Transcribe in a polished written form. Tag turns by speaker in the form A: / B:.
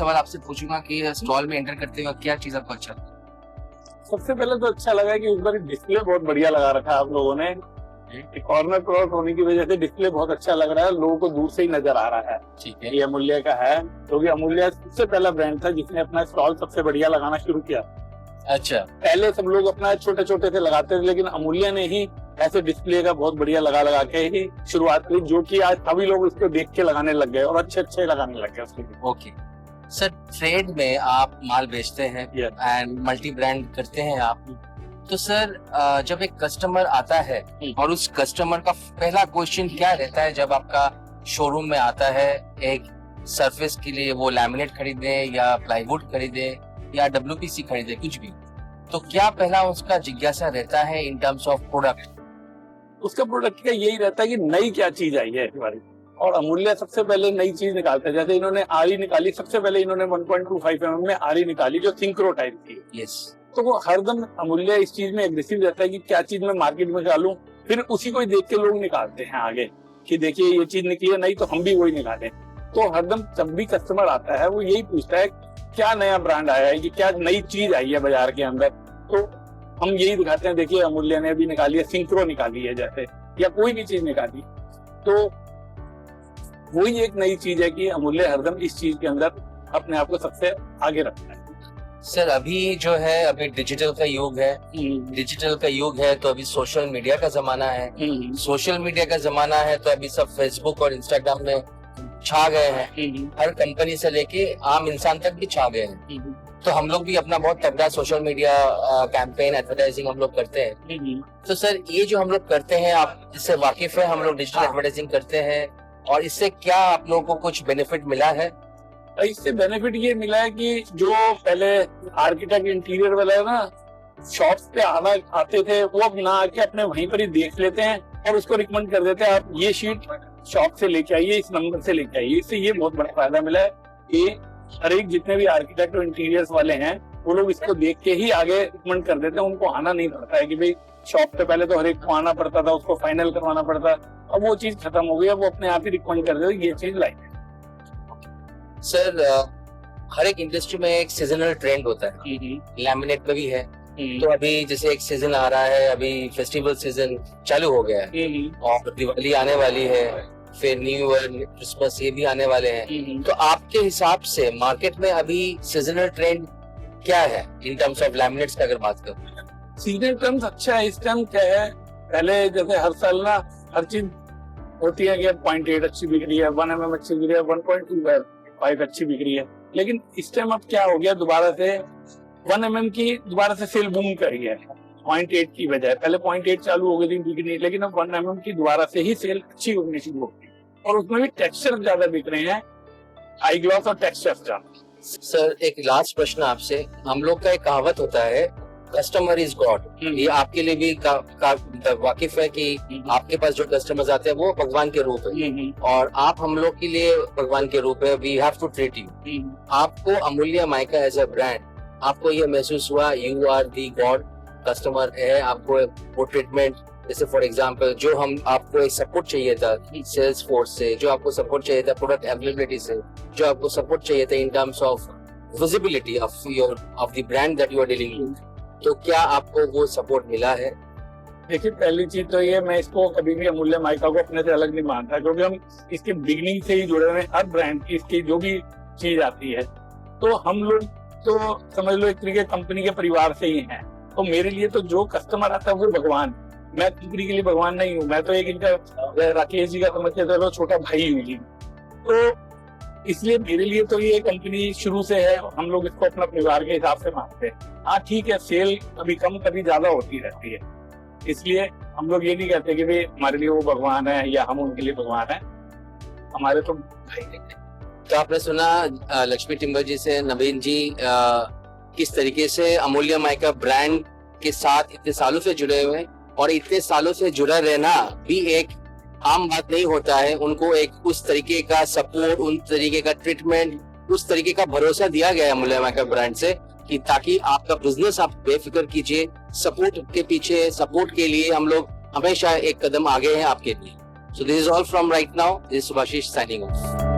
A: सवाल आपसे पूछूंगा कि स्टॉल में एंटर करते वक्त क्या चीज आपको अच्छा लगा?
B: सबसे पहले तो अच्छा लगा कि उस बार डिस्प्ले बहुत बढ़िया लगा रखा है आप लोगों ने। कॉर्नर प्लॉट होने की वजह से डिस्प्ले बहुत अच्छा लग रहा है, लोगों को दूर से ही नजर आ रहा है।
A: ठीक है।
B: ये अमूल्य का है, क्योंकि अमूल्य सबसे पहला ब्रांड था जिसने अपना स्टॉल सबसे बढ़िया लगाना शुरू किया।
A: अच्छा।
B: पहले सब लोग अपना छोटे छोटे से लगाते थे, लेकिन अमूल्य ने ही ऐसे डिस्प्ले का बहुत बढ़िया लगा के ही शुरुआत की, जो कि आज सभी लोग उसको देख के लगाने लग गए और अच्छे लगाने लग गए उसको।
A: ओके सर, ट्रेड में आप माल बेचते हैं एंड मल्टी ब्रांड करते हैं आप, तो सर जब एक कस्टमर आता है और उस कस्टमर का पहला क्वेश्चन क्या रहता है जब आपका शोरूम में आता है एक सरफेस के लिए, वो लैमिनेट खरीदे या प्लाईवुड खरीदे या WPC खरीदे, कुछ भी, तो क्या पहला उसका जिज्ञासा रहता है इन टर्म्स ऑफ प्रोडक्ट?
B: उसका प्रोडक्ट का यही रहता है कि नई क्या चीज आई है इस बार। और अमूल्य सबसे पहले नई चीज निकालते हैं, जैसे इन्होंने आरी निकाली, सबसे पहले इन्होंने 1.25 mm में आरी निकाली जो सिंक्रो टाइप थी।
A: यस।
B: तो वो हरदम अमूल्य इस चीज में एग्रेसिव रहता है कि क्या चीज मैं मार्केट में डालूं, फिर उसी को ही देख के लोग निकालते हैं आगे कि देखिए ये चीज निकली है, नहीं तो हम भी वही निकालें। तो हरदम जब भी कस्टमर आता है वो यही पूछता है क्या नया ब्रांड आया है, कि क्या नई चीज आई है बाजार के अंदर। तो हम यही दिखाते हैं, देखिए अमूल्य ने भी निकाली है, सिंक्रो निकाली है जैसे, या कोई भी चीज निकाली, तो वही एक नई चीज है कि अमूल्य हरदम इस चीज के अंदर अपने आप को सबसे आगे रखता है।
A: सर अभी जो है, अभी डिजिटल का युग है, डिजिटल का युग है, तो अभी सोशल मीडिया का जमाना है। सोशल मीडिया का जमाना है तो अभी सब फेसबुक और इंस्टाग्राम में छा गए हैं, हर कंपनी से लेके आम इंसान तक भी छा गए हैं। तो हम लोग भी अपना बहुत तगड़ा सोशल मीडिया कैंपेन एडवर्टाइजिंग हम लोग करते हैं। तो सर ये जो हम लोग करते हैं, आप इससे वाकिफ है? हम लोग डिजिटल एडवर्टाइजिंग करते हैं और इससे क्या आप लोगों को कुछ बेनिफिट मिला है?
B: इससे बेनिफिट ये मिला है कि जो पहले आर्किटेक्ट इंटीरियर वाले ना शॉप्स पे आते थे, वो अब ना आके अपने वहीं पर ही देख लेते हैं और उसको रिकमेंड कर देते हैं, आप ये शीट शॉप से लेके आइए, इस नंबर से लेके आइए। इससे ये बहुत बड़ा फायदा मिला है कि हर एक जितने भी आर्किटेक्ट और इंटीरियर्स वाले हैं वो लोग इसको देख के ही आगे रिकमेंड कर देते हैं। उनको आना नहीं पड़ता है कि भाई शॉप पे पहले तो हर एक को आना पड़ता था, उसको फाइनल करवाना पड़ता, अब वो चीज खत्म हो गई है, वो अपने आप ही रिकमेंड कर देते ये चीज लाई।
A: सर हर एक इंडस्ट्री में एक सीजनल ट्रेंड होता है, लैमिनेट में भी है। तो अभी जैसे एक सीजन आ रहा है, अभी फेस्टिवल सीजन चालू हो गया है और दिवाली आने वाली है, फिर न्यू ईयर, क्रिसमस, ये भी आने वाले हैं। तो आपके हिसाब से मार्केट में अभी सीजनल ट्रेंड क्या है इन टर्म्स ऑफ लैमिनेट्स का अगर बात करूं?
B: सीजनल टर्म्स अच्छा है। इस टाइम क्या है, पहले जैसे हर साल ना हर चीज होती है कि 0.8 अच्छी बिक रही है, 1 mm अच्छी बिक रही है, 1.25 अच्छी बिक रही है, लेकिन इस टाइम अब क्या हो गया, दोबारा से 1 mm की दोबारा से सेल बूम करी है 0.8 की बजाय। पहले 0.8 चालू हो गई थी बिकनी, लेकिन अब 1 mm की दोबारा से ही सेल अच्छी होनी शुरू हो गई, और उसमें भी टेक्सचर ज्यादा बिक रहे हैं, आई ग्लॉस और टेक्सचर ज्यादा।
A: सर एक लास्ट प्रश्न आपसे, हम लोग का एक कहावत होता है कस्टमर इज गॉड, ये आपके लिए भी वाकिफ है कि आपके पास जो कस्टमर्स आते हैं वो भगवान के रूप है और आप हम लोग के लिए भगवान के रूप है। We have to treat you. आपको अमूल्य माइका एज अ ब्रांड, आपको ये महसूस हुआ you are the god, customer है आपको वो ट्रीटमेंट, जैसे फॉर एग्जांपल जो हम आपको एक सपोर्ट चाहिए था सेल्स फोर्स से, जो आपको सपोर्ट चाहिए था प्रोडक्ट अवेलेबिलिटी से, जो आपको सपोर्ट चाहिए था in terms of visibility of the brand that you are dealing with, तो क्या आपको वो सपोर्ट मिला है?
B: देखिए पहली चीज तो ये, मैं इसको कभी भी अमूल्य माइका को अपने से अलग नहीं मानता, क्योंकि हम इसके बिगनिंग से ही जुड़े हुए हैं। हर ब्रांड की इसकी जो भी चीज आती है तो हम लोग तो समझ लो एक तरीके कंपनी के परिवार से ही हैं। तो मेरे लिए तो जो कस्टमर आता है वो भगवान, मैं कंपनी के लिए भगवान नहीं हूँ, मैं तो एक इनका राकेश जी का समझते चलो छोटा भाई हूँ जी। तो इसलिए मेरे लिए तो ये कंपनी शुरू से है, हम लोग इसको अपना परिवार के हिसाब से मानते हैं। हाँ ठीक है, सेल कभी कम कभी ज्यादा होती रहती है, इसलिए हम लोग ये नहीं कहते कि भाई हमारे लिए वो भगवान है या हम उनके लिए भगवान है, हमारे तो भाई।
A: तो आपने सुना लक्ष्मी टिम्बर जी से, नवीन जी किस तरीके से अमूल्य माइका ब्रांड के साथ इतने सालों से जुड़े हुए हैं, और इतने सालों से जुड़ा रहना भी एक आम बात नहीं होता है। उनको एक उस तरीके का सपोर्ट, उन तरीके का ट्रीटमेंट, उस तरीके का भरोसा दिया गया है अमूल्य माइका ब्रांड से कि ताकि आपका बिजनेस आप बेफिक्र कीजिए। सपोर्ट के पीछे, सपोर्ट के लिए हम लोग हमेशा एक कदम आगे हैं आपके लिए। So this is all from right now, this is Subhashish signing off.